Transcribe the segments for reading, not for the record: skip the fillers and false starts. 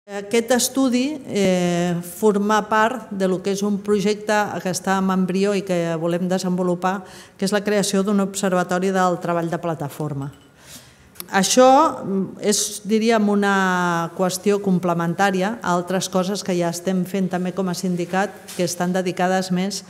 Aquest estudi forma part del que és un projecte que està en embrió i que volem desenvolupar, que és la creació d'un observatori del treball de plataforma. Això és, diríem, una qüestió complementària a altres coses que ja estem fent també com a sindicat, que estan dedicades més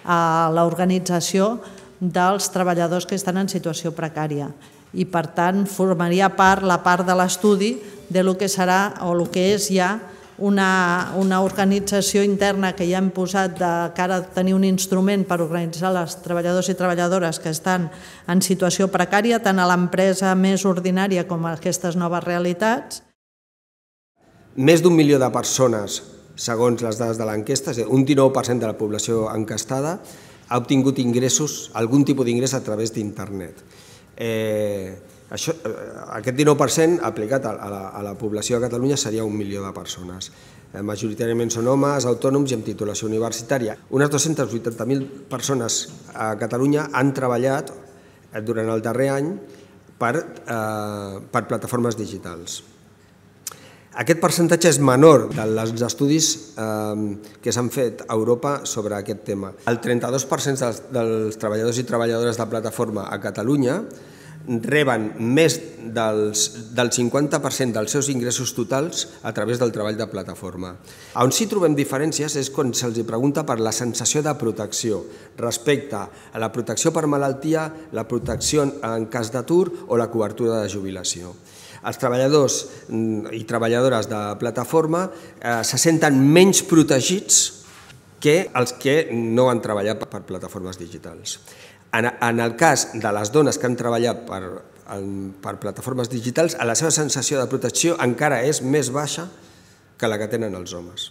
a l'organització dels treballadors que estan en situació precària. I, per tant, formaria part la part de l'estudi del que serà o el que és ja una organització interna que ja hem posat de cara a tenir un instrument per organitzar els treballadors i treballadores que estan en situació precària, tant a l'empresa més ordinària com a aquestes noves realitats. Més d'1 milió de persones, segons les dades de l'enquesta, un 19% de la població enquestada, ha obtingut ingressos, algun tipus d'ingrés a través d'internet. Aquest 19% aplicat a la població de Catalunya seria 1 milió de persones. Majoritàriament són homes, autònoms i amb titulació universitària. Unes 280.000 persones a Catalunya han treballat durant el darrer any per plataformes digitals. Aquest percentatge és menor dels estudis que s'han fet a Europa sobre aquest tema. El 32% dels treballadors i treballadores de plataforma a Catalunya reben més del 50% dels seus ingressos totals a través del treball de plataforma. On sí trobem diferències és quan se'ls pregunta per la sensació de protecció respecte a la protecció per malaltia, la protecció en cas d'atur o la cobertura de jubilació. Els treballadors i treballadores de plataforma se senten menys protegits que els que no han treballat per plataformes digitals. En el cas de les dones que han treballat per plataformes digitals, la seva sensació de protecció encara és més baixa que la que tenen els homes.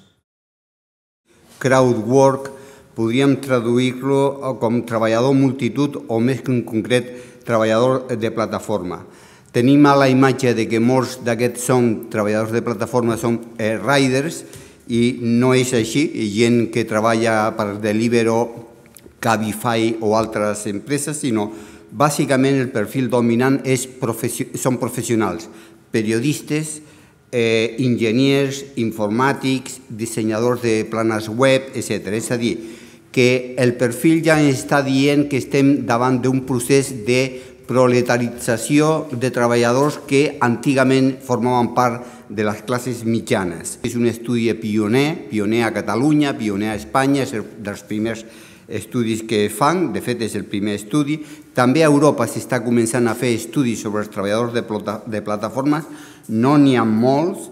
Crowdwork podríem traduir-lo com treballador multitud o més que en concret treballador de plataforma. Tenim a la imatge que molts d'aquests treballadors de plataforma són riders i no és així, gent que treballa per Deliveroo, Cabify o altres empreses, sinó bàsicament el perfil dominant són professionals, periodistes, enginyers, informàtics, dissenyadors de planes web, etc. És a dir, que el perfil ja està dient que estem davant d'un procés de proletarització de treballadors que antigament formaven part de les classes mitjanes. És un estudi pioner a Catalunya, pioner a Espanya, és dels primers estudis que fan, de fet és el primer estudi. També a Europa s'està començant a fer estudis sobre els treballadors de plataformes, no n'hi ha molts,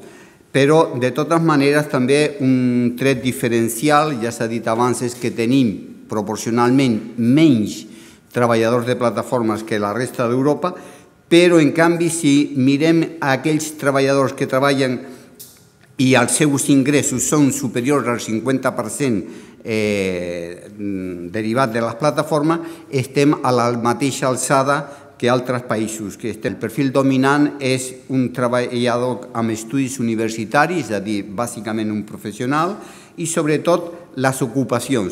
però de totes maneres també un tret diferencial, ja s'ha dit abans, és que tenim proporcionalment menys treballadors de plataformes que la resta d'Europa, però en canvi si mirem aquells treballadors que treballen i els seus ingressos són superiors al 50% derivat de les plataformes, estem a la mateixa alçada que altres països. El perfil dominant és un treballador amb estudis universitaris, és a dir, bàsicament un professional, i sobretot les ocupacions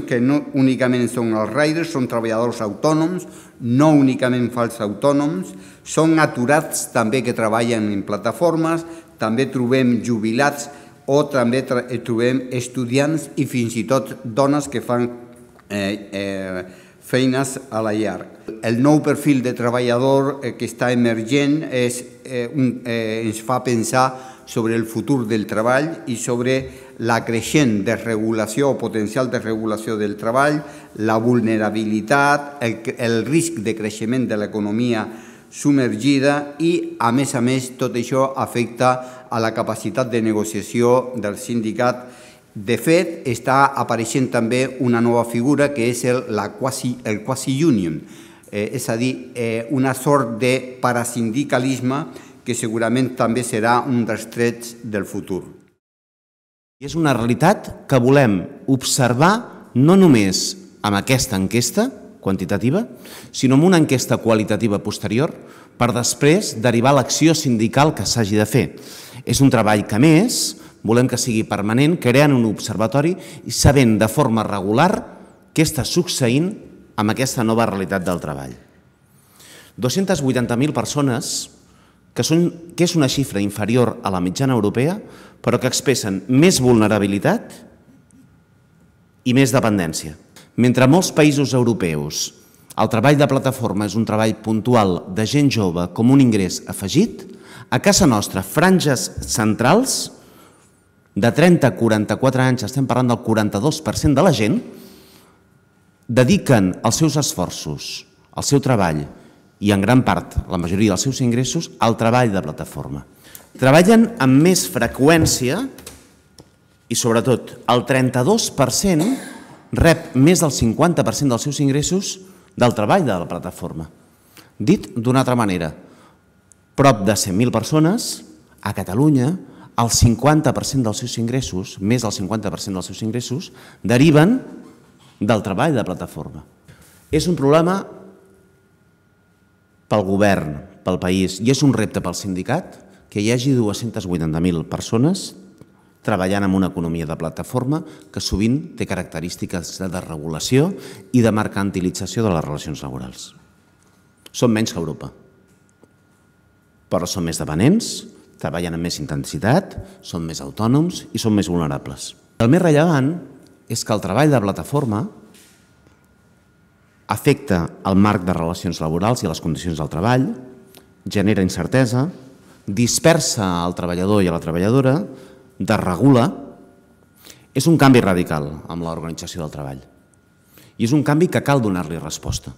que no únicament són els riders, són treballadors autònoms, no únicament fals autònoms, són aturats també que treballen en plataformes, també trobem jubilats o també trobem estudiants i fins i tot dones que fan feines a la llar. El nou perfil de treballador que està emergent ens fa pensar sobre el futur del treball i sobre la creixent desregulació o potencial desregulació del treball, la vulnerabilitat, el risc de creixement de l'economia submergida i, a més, tot això afecta a la capacitat de negociació del sindicat. De fet, està apareixent també una nova figura que és el quasi-union, és a dir, una sort de parasindicalisme que segurament també serà un dels trets del futur. És una realitat que volem observar no només amb aquesta enquesta quantitativa, sinó amb una enquesta qualitativa posterior per després derivar l'acció sindical que s'hagi de fer. És un treball que, a més, volem que sigui permanent, creant un observatori i sabent de forma regular què està succeint amb aquesta nova realitat del treball. 280.000 persones que és una xifra inferior a la mitjana europea, però que expressen més vulnerabilitat i més dependència. Mentre a molts països europeus el treball de plataforma és un treball puntual de gent jove com un ingrés afegit, a casa nostra, franges centrals, de 30 a 44 anys, estem parlant del 42% de la gent, dediquen els seus esforços, el seu treball i en gran part, la majoria dels seus ingressos, al treball de plataforma. Treballen amb més freqüència i, sobretot, el 32% rep més del 50% dels seus ingressos del treball de la plataforma. Dit d'una altra manera, prop de 100.000 persones a Catalunya, el 50% dels seus ingressos, més del 50% dels seus ingressos, deriven del treball de plataforma. És un problema pel govern, pel país, i és un repte pel sindicat que hi hagi 280.000 persones treballant en una economia de plataforma que sovint té característiques de desregulació i de mercantilització de les relacions laborals. Són menys que Europa, però són més dependents, treballen amb més intensitat, són més autònoms i són més vulnerables. El més rellevant és que el treball de plataforma afecta el marc de relacions laborals i les condicions del treball, genera incertesa, dispersa el treballador i a la treballadora, desregula. És un canvi radical amb l'organització del treball. I és un canvi que cal donar-li resposta.